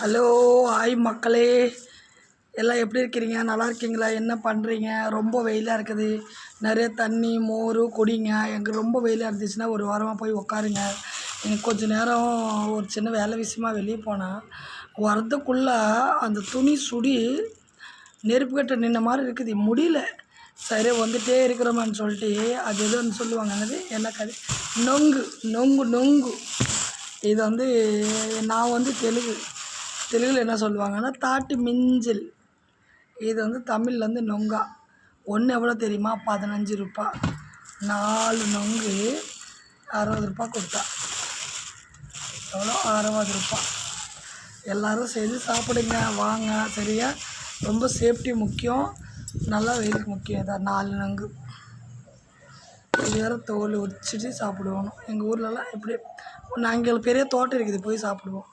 Hello hi மக்களே, எல்லாம் எப்படி இருக்கிறீங்க? நல்லா இருக்கீங்களா? என்ன பண்ணுறீங்க? ரொம்ப வெயிலாக இருக்குது. நிறைய தண்ணி மோர் குடிங்க. எங்கே ரொம்ப வெயிலாக இருந்துச்சுன்னா ஒரு வாரமாக போய் உட்காருங்க. எனக்கு கொஞ்சம் நேரம் ஒரு சின்ன வேலை விஷயமா வெளியே போனேன். வரதுக்குள்ளே அந்த துணி சுடி நெருப்பு கட்ட நின்ன மாதிரி இருக்குது, முடியல. சரி வந்துகிட்டே இருக்கிறோமான்னு சொல்லிட்டு அது எதுன்னு சொல்லுவாங்க, என்னது என்ன கதை, நொங்கு நொங்கு நொங்கு. இது வந்து நான் தெலுங்கில் என்ன சொல்லுவாங்கன்னா தாட்டி மிஞ்சில். இது வந்து தமிழில் வந்து நொங்கா. ஒன்று எவ்வளோ தெரியுமா? 15 ரூபா. 4 நொங்கு 60 ரூபா கொடுத்தா. எவ்வளோ? 60 ரூபா. எல்லோரும் சேர்ந்து சாப்பிடுங்க வாங்க, சரியா? ரொம்ப சேஃப்டி முக்கியம், நல்லா வெயிலுக்கு முக்கியம். இதான் 4 நொங்கு. இது வேறு தோல் உரிச்சிட்டு சாப்பிடுவோம். எங்கள் ஊர்லலாம் இப்படி நாங்கள் பெரிய தோட்டம் இருக்குது, போய் சாப்பிடுவோம்.